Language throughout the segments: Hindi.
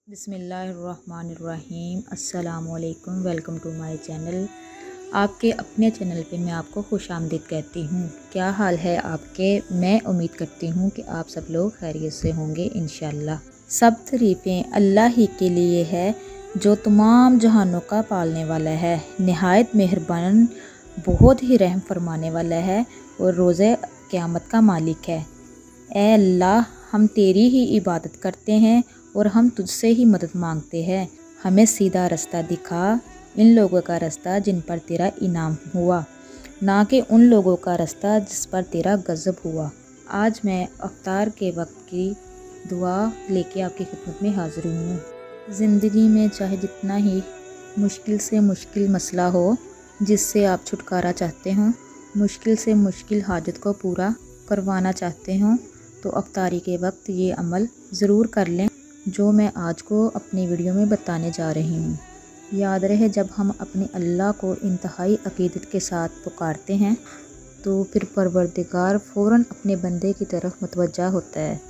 बिस्मिल्लाहिर्रहमानिर्रहीम। अस्सलामुअलैकुम। Welcome to my channel. आपके अपने चैनल पे मैं आपको खुशामदीद कहती हूँ। क्या हाल है आपके? मैं उम्मीद करती हूँ कि आप सब लोग खैरियत से होंगे इंशाल्लाह। सब तारीफ़ें अल्लाह ही के लिए है जो तमाम जहानों का पालने वाला है, नहायत मेहरबान, बहुत ही रहम फरमाने वाला है और रोज़े क़यामत का मालिक है। ए अल्लाह, हम तेरी ही इबादत करते हैं और हम तुझसे ही मदद मांगते हैं। हमें सीधा रास्ता दिखा, इन लोगों का रास्ता जिन पर तेरा इनाम हुआ, ना कि उन लोगों का रास्ता जिस पर तेरा गज़ब हुआ। आज मैं अफ्तार के वक्त की दुआ लेके आपकी खिदमत में हाज़िर हूँ। ज़िंदगी में चाहे जितना ही मुश्किल से मुश्किल मसला हो, जिससे आप छुटकारा चाहते हो, मुश्किल से मुश्किल हाजत को पूरा करवाना चाहते हो, तो अफ्तारी के वक्त ये अमल ज़रूर कर लें जो मैं आज को अपनी वीडियो में बताने जा रही हूँ। याद रहे, जब हम अपने अल्लाह को इंतहाई अकीदत के साथ पुकारते हैं तो फिर परवरदिगार फ़ौरन अपने बंदे की तरफ मुतवज्जा होता है।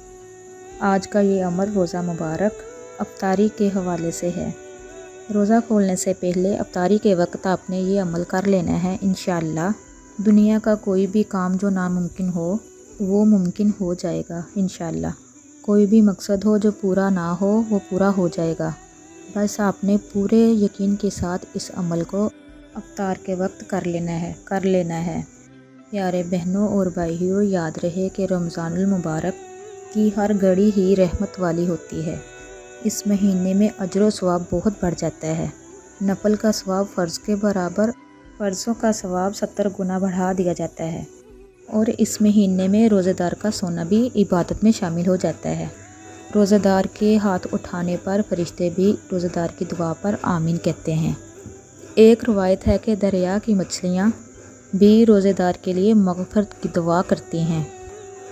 आज का ये अमल रोज़ा मुबारक अफ्तारी के हवाले से है। रोज़ा खोलने से पहले अफ्तारी के वक्त आपने ये अमल कर लेना है। इंशाअल्लाह दुनिया का कोई भी काम जो नामुमकिन हो वो मुमकिन हो जाएगा इंशाअल्लाह। कोई भी मकसद हो जो पूरा ना हो वो पूरा हो जाएगा। बस आपने पूरे यकीन के साथ इस अमल को अफ्तार के वक्त कर लेना है। प्यारे बहनों और भाइयों, याद रहे कि रमज़ानुल मुबारक की हर घड़ी ही रहमत वाली होती है। इस महीने में अजर व सवाब बहुत बढ़ जाता है। नफल का सवाब फ़र्ज़ के बराबर, फ़र्ज़ों का सवाब 70 गुना बढ़ा दिया जाता है। और इस महीने में रोज़ेदार का सोना भी इबादत में शामिल हो जाता है। रोज़ेदार के हाथ उठाने पर फरिश्ते भी रोज़ेदार की दुआ पर आमीन कहते हैं। एक रवायत है कि दरिया की मछलियाँ भी रोज़ेदार के लिए मग़फ़िरत की दुआ करती हैं।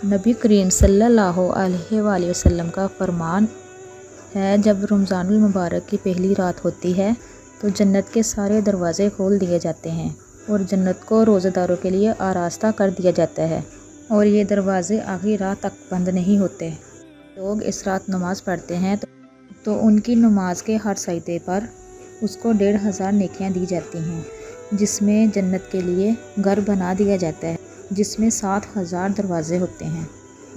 नबी करीम सल्लल्लाहु अलैहि वसल्लम का फरमान है, जब रमज़ानुल मुबारक की पहली रात होती है तो जन्नत के सारे दरवाज़े खोल दिए जाते हैं और जन्नत को रोज़ेदारों के लिए आरास्ता कर दिया जाता है और ये दरवाज़े आखिरी रात तक बंद नहीं होते। लोग इस रात नमाज़ पढ़ते हैं तो उनकी नमाज के हर सजदे पर उसको 1500 नेकियां दी जाती हैं, जिसमें जन्नत के लिए घर बना दिया जाता है, जिसमें 7000 दरवाज़े होते हैं।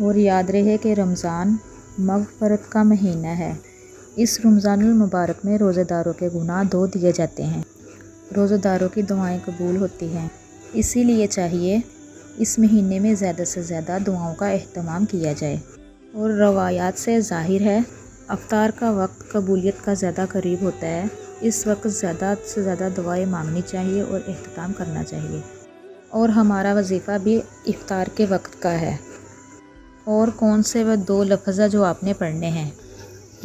और याद रहे कि रमज़ान मग़फ़िरत का महीना है। इस रमज़ानुल मुबारक में रोज़ेदारों के गुनाह धो दिए जाते हैं, रोज़ेदारों की दुआएं कबूल होती हैं। इसीलिए चाहिए इस महीने में ज़्यादा से ज़्यादा दुआओं का एहतमाम किया जाए। और रवायात से ज़ाहिर है अफ्तार का वक्त कबूलियत का ज़्यादा करीब होता है। इस वक्त ज़्यादा से ज़्यादा दुआएं मांगनी चाहिए और एहतमाम करना चाहिए। और हमारा वजीफ़ा भी इफ्तार के वक्त का है। और कौन से वह 2 लफ्ज़ जो आपने पढ़ने हैं,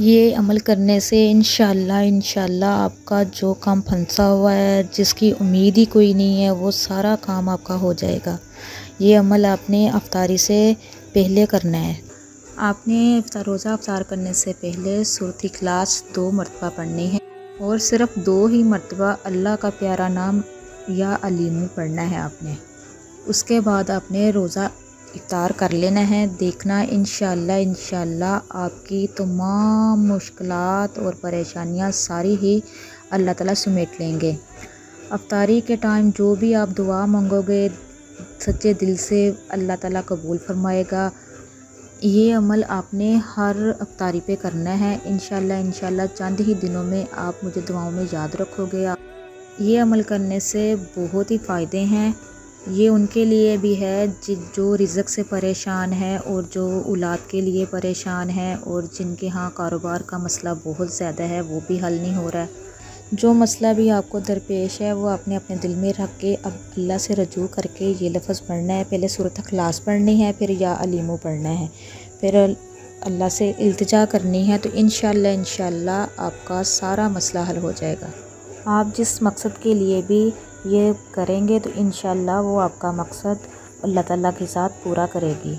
ये अमल करने से इंशाल्लाह आपका जो काम फंसा हुआ है, जिसकी उम्मीद ही कोई नहीं है, वो सारा काम आपका हो जाएगा। ये अमल आपने अफ्तारी से पहले करना है। आपने रोज़ा अफ्तार करने से पहले सूरत इखलास 2 मरतबा पढ़नी है और सिर्फ़ 2 ही मरतबा अल्लाह का प्यारा नाम या अलीमु पढ़ना है आपने। उसके बाद आपने रोज़ा इफ्तार कर लेना है। देखना इंशाल्लाह आपकी तमाम मुश्किलात और परेशानियां सारी ही अल्लाह ताला समेट लेंगे। अफ्तारी के टाइम जो भी आप दुआ मांगोगे सच्चे दिल से अल्लाह ताला कबूल फरमाएगा। ये अमल आपने हर अफ्तारी पे करना है। इंशाल्लाह चंद ही दिनों में आप मुझे दुआओं में याद रखोगे। ये अमल करने से बहुत ही फ़ायदे हैं। ये उनके लिए भी है जो रिज़्क़ से परेशान है और जो औलाद के लिए परेशान है और जिनके यहाँ कारोबार का मसला बहुत ज़्यादा है, वो भी हल नहीं हो रहा है। जो मसला भी आपको दरपेश है वो आपने अपने दिल में रख के अब अल्लाह से रजू करके ये लफ्ज़ पढ़ना है। पहले सूरत इखलास पढ़नी है, फिर या अलीमु पढ़ना है, फिर अल्लाह से इल्तिजा करनी है। तो इंशाल्लाह आपका सारा मसला हल हो जाएगा। आप जिस मकसद के लिए भी ये करेंगे तो इंशाल्लाह वो आपका मकसद अल्लाह ताला के साथ पूरा करेगी।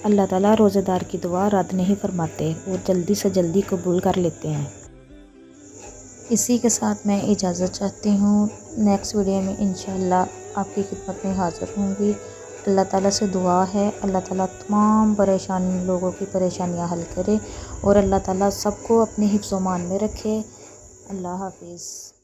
अल्लाह ताला रोज़ेदार की दुआ रद्द नहीं फरमाते और जल्दी से जल्दी कबूल कर लेते हैं। इसी के साथ मैं इजाज़त चाहती हूँ। नेक्स्ट वीडियो में इंशाल्लाह आपकी खिदमत में हाज़िर होंगी। अल्लाह ताला से दुआ है अल्लाह ताला तमाम परेशान लोगों की परेशानियाँ हल करे और अल्लाह ताला सबको अपने हिफ्ज़-ओ-मान में रखे। अल्लाह हाफिज़।